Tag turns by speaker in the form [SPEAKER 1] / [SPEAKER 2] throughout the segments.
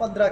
[SPEAKER 1] 15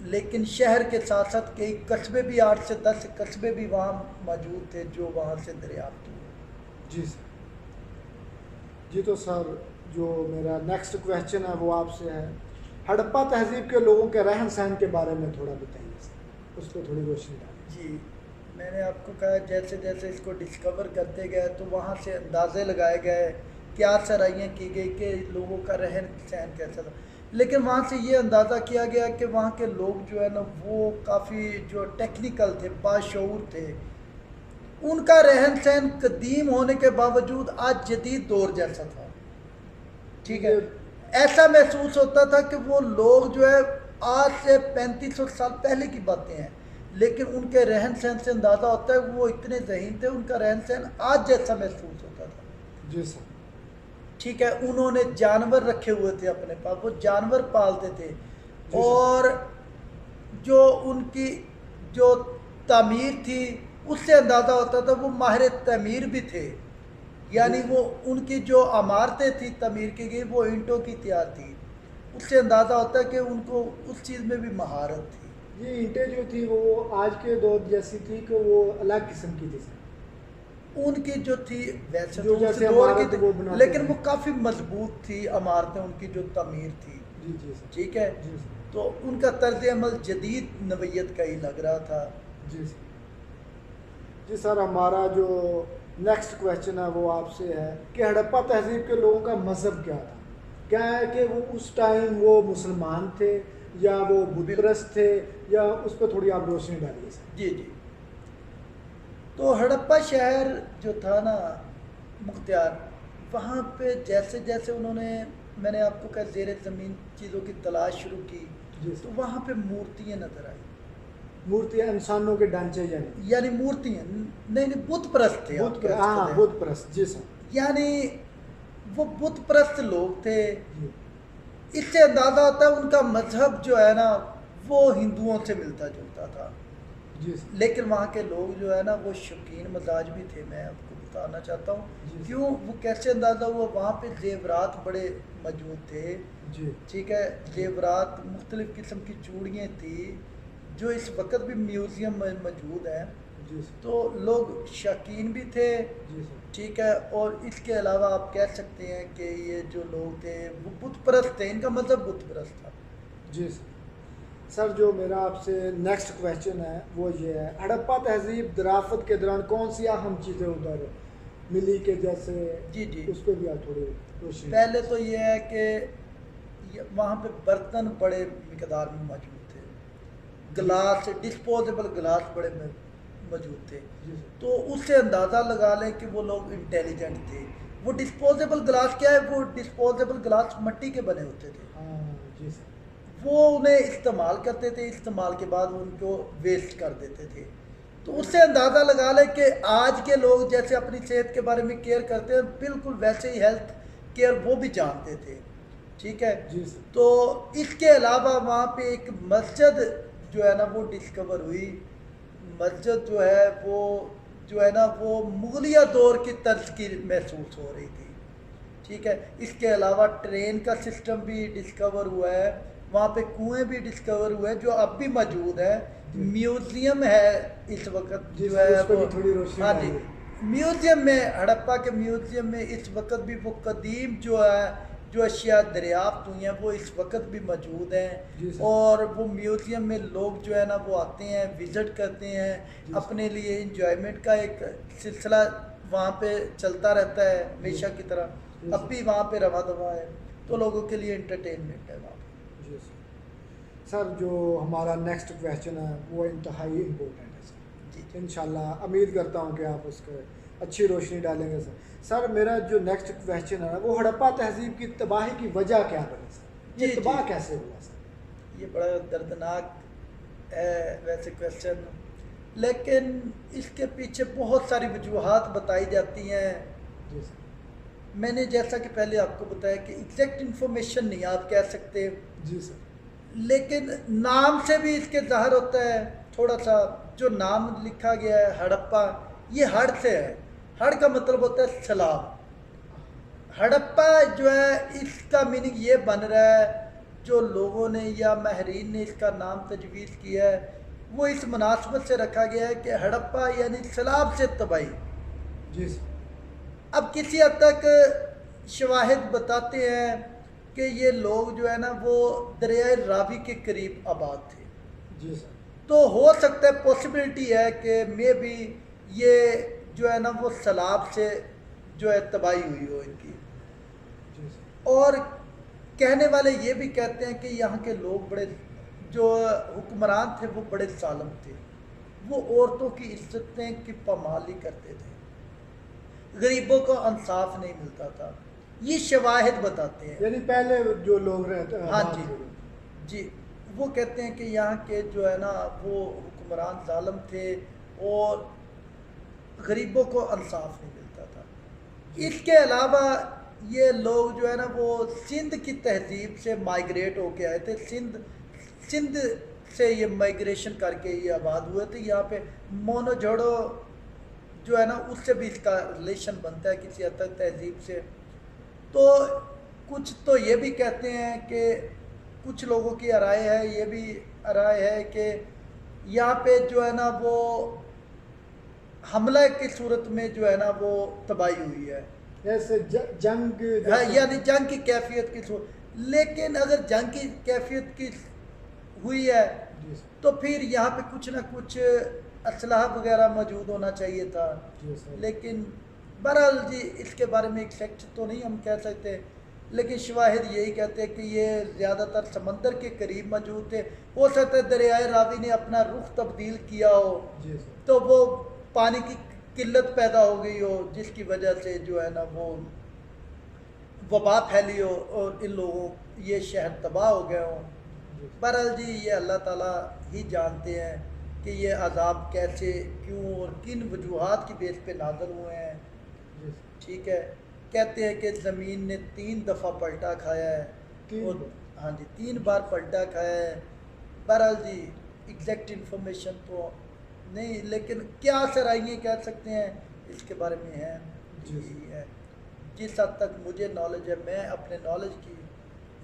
[SPEAKER 1] لیکن شہر کے ساتھ ساتھ کئی قصبے بھی 8 سے 10 قصبے بھی وہاں موجود تھے جو وہاں سے دریافت ہوئے۔
[SPEAKER 2] جی سر، جی تو سر جو میرا نیکسٹ کویشچن ہے وہ آپ سے ہے، ہڑپا تہذیب کے لوگوں کے رہن سہن کے بارے میں تھوڑا بتائیے سر، اس پہ تھوڑی روشنی ڈالیں۔
[SPEAKER 1] جی میں نے آپ کو کہا جیسے جیسے اس کو ڈسکور کرتے گئے تو وہاں سے اندازے لگائے گئے، کیا سرائیاں کی گئی کہ لوگوں کا رہن سہن کیسا تھا، لیکن وہاں سے یہ اندازہ کیا گیا کہ وہاں کے لوگ جو ہے نا وہ کافی جو ٹیکنیکل تھے، باشعور تھے، ان کا رہن سہن قدیم ہونے کے باوجود آج جدید دور جیسا تھا، ٹھیک ہے، ایسا محسوس ہوتا تھا کہ وہ لوگ جو ہے آج سے 3500 سال پہلے کی باتیں ہیں، لیکن ان کے رہن سہن سے اندازہ ہوتا ہے وہ اتنے ذہین تھے، ان کا رہن سہن آج جیسا محسوس ہوتا تھا۔
[SPEAKER 2] جی سر،
[SPEAKER 1] ٹھیک ہے، انہوں نے جانور رکھے ہوئے تھے اپنے پاس، وہ جانور پالتے تھے،
[SPEAKER 2] جی
[SPEAKER 1] اور جو ان کی جو تعمیر تھی اس سے اندازہ ہوتا تھا وہ ماہر تعمیر بھی تھے، یعنی وہ ان کی جو عمارتیں تھی تعمیر کی گئی وہ اینٹوں کی تیار تھی، اس سے اندازہ ہوتا ہے کہ ان کو اس چیز میں بھی مہارت تھی۔
[SPEAKER 2] یہ اینٹیں جو تھی وہ آج کے دور جیسی تھی کہ وہ الگ قسم کی تھی سر؟
[SPEAKER 1] ان کی جو تھی ویسے
[SPEAKER 2] جو
[SPEAKER 1] تو
[SPEAKER 2] جیسے
[SPEAKER 1] اس دور
[SPEAKER 2] عمارت
[SPEAKER 1] کی
[SPEAKER 2] وہ
[SPEAKER 1] تھی
[SPEAKER 2] بناتے
[SPEAKER 1] لیکن
[SPEAKER 2] ہیں۔
[SPEAKER 1] وہ کافی مضبوط تھی عمارتیں، ان کی جو تعمیر تھی،
[SPEAKER 2] جی جی سر،
[SPEAKER 1] ٹھیک ہے،
[SPEAKER 2] جی سر،
[SPEAKER 1] تو ان کا طرز عمل جدید نوعیت کا ہی لگ رہا تھا۔
[SPEAKER 2] جی سر، جی سر ہمارا جو نیکسٹ کویشچن ہے وہ آپ سے ہے کہ ہڑپا تہذیب کے لوگوں کا مذہب کیا تھا؟ کیا ہے کہ وہ اس ٹائم وہ مسلمان تھے یا وہ بت پرست تھے، یا اس پہ تھوڑی آپ روشنی ڈالیے سر۔
[SPEAKER 1] جی جی، تو ہڑپا شہر جو تھا نا مختار، وہاں پہ جیسے جیسے انہوں نے، میں نے آپ کو کہا زیر زمین چیزوں کی تلاش شروع کی،
[SPEAKER 2] جی
[SPEAKER 1] تو
[SPEAKER 2] سر،
[SPEAKER 1] وہاں پہ مورتیاں نظر آئی،
[SPEAKER 2] مورتیاں انسانوں کے ڈھانچے
[SPEAKER 1] یعنی مورتیاں نہیں بت پرست تھے، آپ کہہ
[SPEAKER 2] ہاں
[SPEAKER 1] سکتے ہیں،
[SPEAKER 2] بت پرست، جی سر،
[SPEAKER 1] یعنی وہ بت پرست لوگ تھے،
[SPEAKER 2] جی
[SPEAKER 1] اس سے اندازہ ہوتا ہے ان کا مذہب جو ہے نا وہ ہندوؤں سے ملتا جلتا تھا،
[SPEAKER 2] جی سر،
[SPEAKER 1] لیکن وہاں کے لوگ جو ہے نا وہ شوقین مزاج بھی تھے، میں آپ کو بتانا چاہتا ہوں
[SPEAKER 2] جی
[SPEAKER 1] کیوں وہ کیسے اندازہ ہوا، وہاں پہ زیورات بڑے موجود تھے،
[SPEAKER 2] جی
[SPEAKER 1] ٹھیک ہے، زیورات مختلف قسم کی چوڑیاں تھیں جو اس وقت بھی میوزیم میں موجود ہیں،
[SPEAKER 2] جی سر،
[SPEAKER 1] تو لوگ شوقین بھی تھے،
[SPEAKER 2] جی سر،
[SPEAKER 1] ٹھیک ہے، اور اس کے علاوہ آپ کہہ سکتے ہیں کہ یہ جو لوگ تھے وہ بت پرست تھے، ان کا مذہب بت پرست تھا۔
[SPEAKER 2] جی سر، سر جو میرا آپ سے نیکسٹ کویشچن ہے وہ یہ ہے، ہڑپا تہذیب درافت کے دوران کون سی اہم چیزیں ادھر ملی کہ جیسے
[SPEAKER 1] جی جی،
[SPEAKER 2] اس پہ بھی آپ تھوڑی روشنی
[SPEAKER 1] پہلے تو یہ ہے کہ وہاں پہ برتن بڑے مقدار میں موجود تھے، گلاس، ڈسپوزیبل گلاس بڑے موجود تھے،
[SPEAKER 2] جی سر،
[SPEAKER 1] تو اس سے اندازہ لگا لیں کہ وہ لوگ انٹیلیجنٹ تھے۔ وہ ڈسپوزیبل گلاس کیا ہے، وہ ڈسپوزیبل گلاس مٹی کے بنے ہوتے تھے،
[SPEAKER 2] ہاں جی سر،
[SPEAKER 1] وہ انہیں استعمال کرتے تھے، استعمال کے بعد ان کو ویسٹ کر دیتے تھے، تو اس سے اندازہ لگا لیں کہ آج کے لوگ جیسے اپنی صحت کے بارے میں کیئر کرتے ہیں بالکل ویسے ہی ہیلتھ کیئر وہ بھی جانتے تھے، ٹھیک ہے،
[SPEAKER 2] جی سر،
[SPEAKER 1] تو اس کے علاوہ وہاں پہ ایک مسجد جو ہے نا وہ ڈسکور ہوئی، مسجد جو ہے نا وہ مغلیہ دور کی طرز کی محسوس ہو رہی تھی، ٹھیک ہے، اس کے علاوہ ٹرین کا سسٹم بھی ڈسکور ہوا ہے، وہاں پہ کنویں بھی ڈسکور ہوئے جو اب بھی موجود ہے، میوزیم ہے اس وقت
[SPEAKER 2] جی
[SPEAKER 1] جو
[SPEAKER 2] سر،
[SPEAKER 1] ہے
[SPEAKER 2] اس پہ
[SPEAKER 1] وہ،
[SPEAKER 2] بھی تھوڑی روشنی
[SPEAKER 1] ہاں جی،
[SPEAKER 2] ڈالیے۔
[SPEAKER 1] میوزیم میں، ہڑپا کے میوزیم میں اس وقت بھی وہ قدیم جو ہے جو اشیاء دریافت ہوئی ہیں وہ اس وقت بھی موجود ہیں،
[SPEAKER 2] جی سر،
[SPEAKER 1] اور وہ میوزیم میں لوگ جو ہے نا وہ آتے ہیں، وزٹ کرتے ہیں،
[SPEAKER 2] جی سر،
[SPEAKER 1] اپنے لیے انجوائمنٹ کا ایک سلسلہ وہاں پہ چلتا رہتا ہے ہمیشہ کی طرح،
[SPEAKER 2] جی
[SPEAKER 1] اب بھی وہاں پہ رواں دواں ہے، تو لوگوں کے لیے انٹرٹینمنٹ ہے وہاں پہ۔
[SPEAKER 2] جی سر، سر جو ہمارا نیکسٹ کویشچن ہے وہ انتہائی امپورٹنٹ ہے سر،
[SPEAKER 1] جی
[SPEAKER 2] انشاءاللہ امید کرتا ہوں کہ آپ اس کو اچھی روشنی ڈالیں گے سر۔ سر میرا جو نیکسٹ کویشچن ہے وہ ہڑپا تہذیب کی تباہی کی وجہ کیا بنی سر؟ یہ تباہ کیسے ہوا سر؟
[SPEAKER 1] یہ بڑا دردناک ہے ویسے کویشچن، لیکن اس کے پیچھے بہت ساری وجوہات بتائی جاتی ہیں،
[SPEAKER 2] جی سر،
[SPEAKER 1] میں نے جیسا کہ پہلے آپ کو بتایا کہ ایگزیکٹ انفارمیشن نہیں آپ کہہ سکتے،
[SPEAKER 2] جی سر،
[SPEAKER 1] لیکن نام سے بھی اس کے ظاہر ہوتا ہے، تھوڑا سا جو نام لکھا گیا ہے ہڑپا، یہ ہڑ سے ہے، ہڑ کا مطلب ہوتا ہے سیلاب، ہڑپا جو ہے اس کا میننگ یہ بن رہا ہے جو لوگوں نے یا ماہرین نے اس کا نام تجویز کیا ہے وہ اس مناسبت سے رکھا گیا ہے کہ ہڑپا یعنی سیلاب سے تباہی.
[SPEAKER 2] جی سر.
[SPEAKER 1] اب کسی حد تک شواہد بتاتے ہیں کہ یہ لوگ جو ہے نا وہ دریائے راوی کے قریب آباد تھے.
[SPEAKER 2] جی سر.
[SPEAKER 1] تو ہو سکتا ہے پاسبلٹی ہے کہ مے بی یہ جو ہے نا وہ سیلاب سے جو ہے تباہی ہوئی ہو ان کی.
[SPEAKER 2] جی سر.
[SPEAKER 1] اور کہنے والے یہ بھی کہتے ہیں کہ یہاں کے لوگ بڑے جو حکمران تھے وہ بڑے ظالم تھے. وہ عورتوں کی عزتیں کی پامالی کرتے تھے, غریبوں کو انصاف نہیں ملتا تھا. یہ شواہد بتاتے ہیں.
[SPEAKER 2] یعنی پہلے جو لوگ رہتے ہیں.
[SPEAKER 1] ہاں جی جی, وہ کہتے ہیں کہ یہاں کے جو ہے نا وہ حکمران ظالم تھے اور غریبوں کو انصاف نہیں ملتا تھا. اس کے علاوہ یہ لوگ جو ہے نا وہ سندھ کی تہذیب سے مائیگریٹ ہو کے آئے تھے. سندھ سے یہ مائیگریشن کر کے یہ آباد ہوئے تھے. یہاں پہ مونو جوڑو جو ہے نا اس سے بھی اس کا ریلیشن بنتا ہے کسی حد تک تہذیب سے. تو کچھ تو یہ بھی کہتے ہیں کہ کچھ لوگوں کی رائے ہے, یہ بھی رائے ہے کہ یہاں پہ جو ہے نا وہ حملہ کی صورت میں جو ہے نا وہ تباہی ہوئی ہے.
[SPEAKER 2] ایسے جنگ
[SPEAKER 1] یعنی جنگ کی کیفیت کی صورت. لیکن اگر جنگ کی کیفیت کی ہوئی ہے تو پھر یہاں پہ کچھ نہ کچھ اسلحہ وغیرہ موجود ہونا چاہیے تھا. لیکن بہرحال جی اس کے بارے میں ایگزیکٹ تو نہیں ہم کہہ سکتے, لیکن شواہد یہی کہتے ہیں کہ یہ زیادہ تر سمندر کے قریب موجود تھے. ہو سکتا ہے دریائے راوی نے اپنا رخ تبدیل کیا ہو تو وہ پانی کی قلت پیدا ہو گئی ہو جس کی وجہ سے جو ہے نا وہ وبا پھیلی ہو اور ان لوگوں یہ شہر تباہ ہو گئے ہوں. بہرحال جی یہ اللہ تعالیٰ ہی جانتے ہیں کہ یہ عذاب کیسے کیوں اور کن وجوہات کی بیس پہ نازل ہوئے ہیں. ٹھیک ہے, کہتے ہیں کہ زمین نے 3 دفعہ پلٹا کھایا ہے. اور ہاں جی 3 بار پلٹا کھایا ہے. بہرحال جی ایگزیکٹ انفارمیشن تو نہیں, لیکن کیا سرائیاں کہہ سکتے ہیں اس کے بارے میں ہے. جی ہے جس حد تک مجھے نالج ہے میں اپنے نالج کی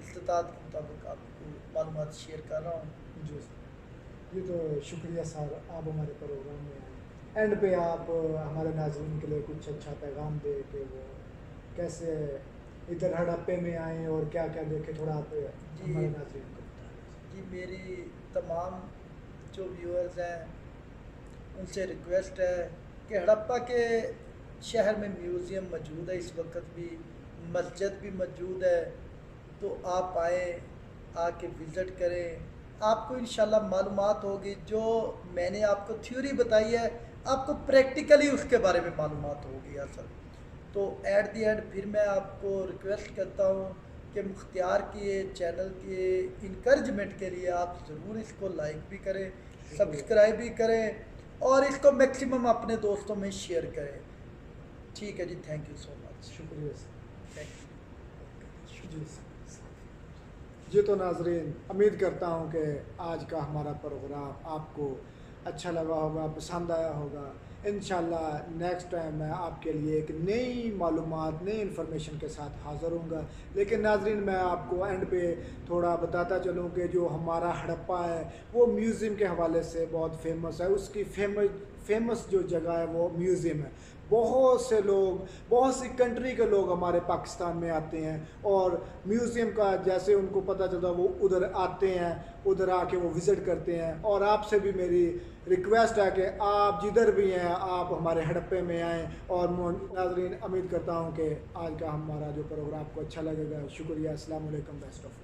[SPEAKER 1] استطاعت کے مطابق آپ کو معلومات شیئر کر رہا ہوں.
[SPEAKER 2] جی سر, یہ تو شکریہ سر, آپ ہمارے پروگرام میں آئے. اینڈ پہ آپ ہمارے ناظرین کے لیے کچھ اچھا پیغام دے کہ وہ کیسے ادھر ہڑپے میں آئیں اور کیا کیا دیکھیں, تھوڑا آپ ہمارے ناظرین کو بتائیں.
[SPEAKER 1] جی میری تمام جو ویورز ہیں ان سے ریکویسٹ ہے کہ ہڑپا کے شہر میں میوزیم موجود ہے اس وقت بھی, مسجد بھی موجود ہے. تو آپ آئیں, آ کے وزٹ کریں, آپ کو انشاءاللہ معلومات ہوگی. جو میں نے آپ کو تھیوری بتائی ہے آپ کو پریکٹیکلی اس کے بارے میں معلومات ہوگی اصل. تو ایٹ دی اینڈ پھر میں آپ کو ریکویسٹ کرتا ہوں کہ مختار کے چینل کے انکریجمنٹ کے لیے آپ ضرور اس کو لائک بھی کریں, سبسکرائب بھی کریں اور اس کو میکسیمم اپنے دوستوں میں شیئر کریں. ٹھیک ہے جی, تھینک یو سو مچ.
[SPEAKER 2] شکریہ سر.
[SPEAKER 1] Thank you.
[SPEAKER 2] جی تو ناظرین, امید کرتا ہوں کہ آج کا ہمارا پروگرام آپ کو اچھا لگا ہوگا, پسند آیا ہوگا. انشاءاللہ نیکسٹ ٹائم میں آپ کے لیے ایک نئی معلومات, نئی انفارمیشن کے ساتھ حاضر ہوں گا. لیکن ناظرین میں آپ کو اینڈ پہ تھوڑا بتاتا چلوں کہ جو ہمارا ہڑپا ہے وہ میوزیم کے حوالے سے بہت فیمس ہے. اس کی فیمس جو جگہ ہے وہ میوزیم ہے. بہت سے لوگ, بہت سی کنٹری کے لوگ ہمارے پاکستان میں آتے ہیں اور میوزیم کا جیسے ان کو پتہ چلتا وہ ادھر آتے ہیں, ادھر آ کے وہ وزٹ کرتے ہیں. اور آپ سے بھی میری ریکویسٹ ہے کہ آپ جدھر بھی ہیں آپ ہمارے ہڑپے میں آئیں. اور ناظرین امید کرتا ہوں کہ آج کا ہمارا جو پروگرام آپ کو اچھا لگے گا. شکریہ, السلام علیکم, بیسٹ آف.